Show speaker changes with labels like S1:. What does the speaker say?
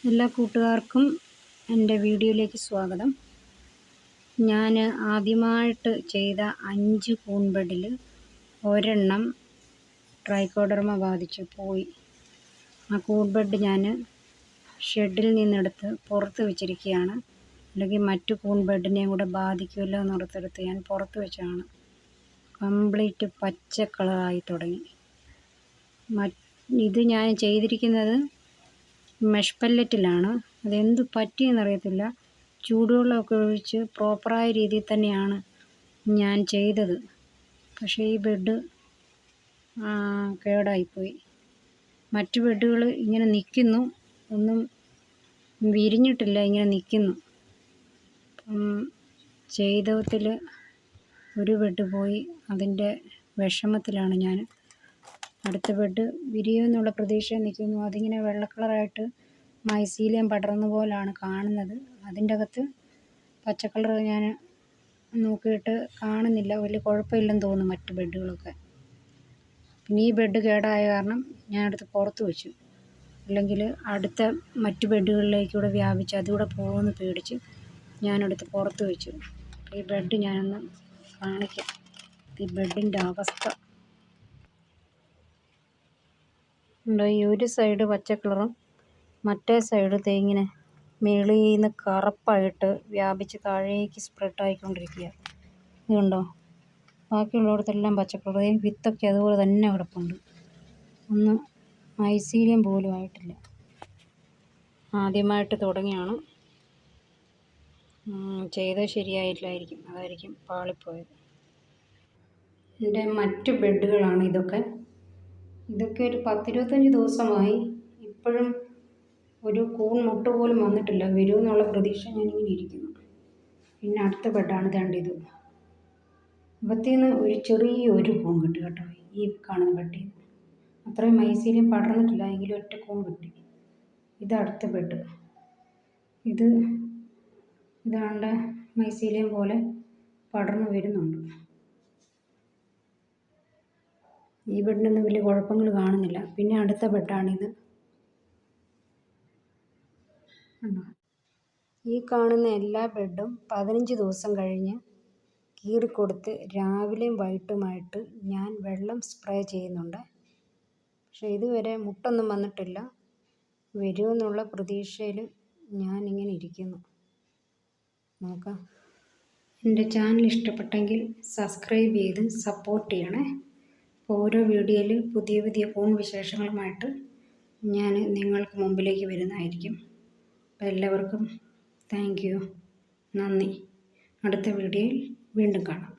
S1: എല്ലാ കൂട്ടുകാർക്കും എൻ്റെ വീഡിയോയിലേക്ക് സ്വാഗതം. ഞാൻ ആദ്യമായിട്ട് ചെയ്ത 5 കൂൺ ബെഡിൽ ഒരെണ്ണം ട്രൈക്കോഡർമ ബാധിച്ച് പോയി. ആ കൂൺ ബെഡ് ഞാൻ ഷെഡിൽ നിന്നെടുത്ത് പുറത്ത് വെച്ചിരിക്കുകയാണ്. അല്ലെങ്കിൽ മറ്റു കൂൺ ബെഡിനെയും കൂടെ ബാധിക്കുമല്ലോ എന്നോർത്തെടുത്ത് ഞാൻ പുറത്ത് വെച്ചാണ്. കംപ്ലീറ്റ് പച്ച കളറായി തുടങ്ങി. ഇത് ഞാൻ ചെയ്തിരിക്കുന്നത് മെഷ് പല്ലറ്റിലാണ്. അതെന്ത് പറ്റിയെന്നറിയത്തില്ല. ചൂടുവെള്ളമൊക്കെ ഒഴിച്ച് പ്രോപ്പറായ രീതിയിൽ തന്നെയാണ് ഞാൻ ചെയ്തത്. പക്ഷേ ഈ ബെഡ് കേടായിപ്പോയി. മറ്റു ബെഡുകൾ ഇങ്ങനെ നിൽക്കുന്നു, ഒന്നും വിരിഞ്ഞിട്ടില്ല, ഇങ്ങനെ നിൽക്കുന്നു. ചെയ്തതിൽ ഒരു ബെഡ് പോയി. അതിൻ്റെ വിഷമത്തിലാണ് ഞാൻ. അടുത്ത ബെഡ് വിരിയുമെന്നുള്ള പ്രതീക്ഷ നിൽക്കുന്നു. അതിങ്ങനെ വെള്ള കളറായിട്ട് മൈസീലിയം പടർന്ന പോലാണ് കാണുന്നത്. അതിൻ്റെ അകത്ത് പച്ച കളർ ഞാൻ നോക്കിയിട്ട് കാണുന്നില്ല. വലിയ കുഴപ്പമില്ലെന്ന് തോന്നുന്നു മറ്റ് ബെഡുകളൊക്കെ. പിന്നെ ഈ ബെഡ് കേടായ കാരണം ഞാനെടുത്ത് പുറത്ത് വെച്ചു. അല്ലെങ്കിൽ അടുത്ത മറ്റ് ബെഡുകളിലേക്കൂടെ വ്യാപിച്ച് അതുകൂടെ പോകുമെന്ന് പേടിച്ച് ഞാനെടുത്ത് പുറത്ത് വെച്ചു. ഈ ബെഡ് ഞാനൊന്ന് കാണിക്കാം. ഈ ബെഡിൻ്റെ അവസ്ഥ ഉണ്ടോ? ഈ ഒരു സൈഡ് പച്ച കളറും മറ്റേ സൈഡ് ഇങ്ങനെ മേളിൽ നിന്ന് കറുപ്പായിട്ട് വ്യാപിച്ച് താഴേക്ക് സ്പ്രെഡായിക്കൊണ്ടിരിക്കുക. ഇതുണ്ടോ? ബാക്കിയുള്ളിടത്തെല്ലാം പച്ച കളർ. വിത്തൊക്കെ അതുപോലെ തന്നെ കിടപ്പുണ്ട്. ഒന്നും മൈസീലിയം പോലും ആയിട്ടില്ല. ആദ്യമായിട്ട് തുടങ്ങിയാണ്. ചെയ്തത് ശരിയായില്ലായിരിക്കും, അതായിരിക്കും പാളിപ്പോയത്. എൻ്റെ മറ്റ് ബെഡുകളാണ് ഇതൊക്കെ ഒരു 10-25 ദിവസമായി. ഇപ്പോഴും ഒരു കൂൺ മുട്ട് പോലും വന്നിട്ടില്ല. വരുമെന്നുള്ള പ്രതീക്ഷ ഞാനിങ്ങനെ ഇരിക്കുന്നു. പിന്നെ അടുത്ത ബെഡാണ് ഇത്. ഇവത്തിന്ന് ഒരു ചെറിയൊരു കൂൺ കിട്ടി കേട്ടോ. ഈ കാണുന്ന ബെഡിൽ നിന്ന് അത്രയും മൈസീലിയം പടർന്നിട്ടില്ല, എങ്കിലും ഒറ്റ കൂൺ കിട്ടി. ഇതടുത്ത ബെഡ്. ഇതാണ്ട് മൈസീലിയം പോലെ പടർന്നു വരുന്നുണ്ട്. ഈ ബെഡിനൊന്നും വലിയ കുഴപ്പങ്ങൾ കാണുന്നില്ല. പിന്നെ അടുത്ത ബെഡാണിത്. ഈ കാണുന്ന എല്ലാ ബെഡും 15 ദിവസം കഴിഞ്ഞ് കീറിക്കൊടുത്ത് രാവിലെയും വൈകിട്ടുമായിട്ട് ഞാൻ വെള്ളം സ്പ്രേ ചെയ്യുന്നുണ്ട്. പക്ഷേ ഇതുവരെ മുട്ടൊന്നും വന്നിട്ടില്ല. വരുമെന്നുള്ള പ്രതീക്ഷയിൽ ഞാനിങ്ങനെ ഇരിക്കുന്നു. നോക്കാം. എൻ്റെ ചാനൽ ഇഷ്ടപ്പെട്ടെങ്കിൽ സബ്സ്ക്രൈബ് ചെയ്ത് സപ്പോർട്ട് ചെയ്യണേ. ഓരോ വീഡിയോയിൽ പുതിയ പുതിയ കൂൺ വിശേഷങ്ങളുമായിട്ട് ഞാൻ നിങ്ങൾക്ക് മുമ്പിലേക്ക് വരുന്നതായിരിക്കും. അപ്പോൾ എല്ലാവർക്കും താങ്ക് യു, നന്ദി. അടുത്ത വീഡിയോയിൽ വീണ്ടും കാണാം.